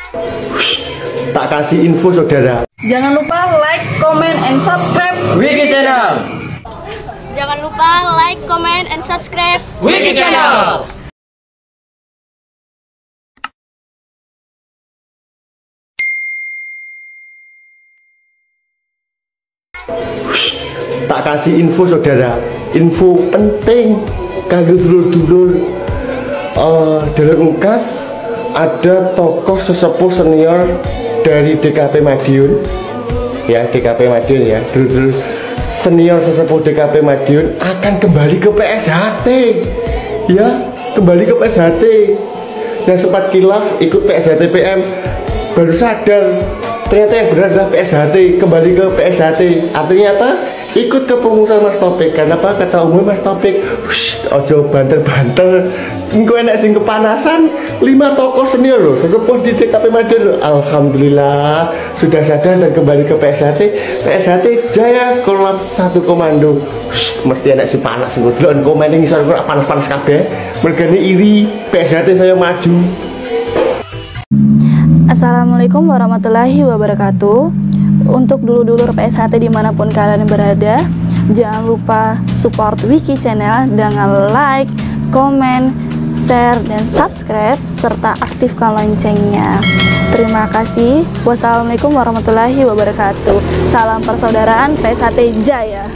Tak kasih info saudara. Jangan lupa like, comment, and subscribe Wiki Channel. Jangan lupa like, comment, and subscribe Wiki Channel. Tak kasih info saudara. Info penting kanggo dulur-dulur. Dalam ungkas ada tokoh sesepuh senior dari DKP Madiun. Ya, DKP Madiun ya. Dulur-dulur senior sesepuh DKP Madiun akan kembali ke PSHT. Ya, kembali ke PSHT. Yang sempat kilaf ikut PSHT PM baru sadar ternyata yang benar adalah PSHT, kembali ke PSHT. Artinya apa? Ikut ke pengurusan Mas Topik. Karena apa? Kata umum Mas Topik, ojo banter-banter, engko enak sing kepanasan. 5 tokoh senior loh, sesepuh di DKP Madiun loh. Alhamdulillah sudah sadar dan kembali ke PSHT. PSHT Jaya Kolab 1 Komando. Mesti enak si panas engko delok komen ning isor kok panas-panas kabeh. Mergane iri PSHT saya maju. Assalamualaikum warahmatullahi wabarakatuh. Untuk dulur-dulur PSHT dimanapun kalian berada, jangan lupa support Wiki Channel dengan like, comment, share, dan subscribe, serta aktifkan loncengnya. Terima kasih. Wassalamualaikum warahmatullahi wabarakatuh. Salam persaudaraan PSHT Jaya.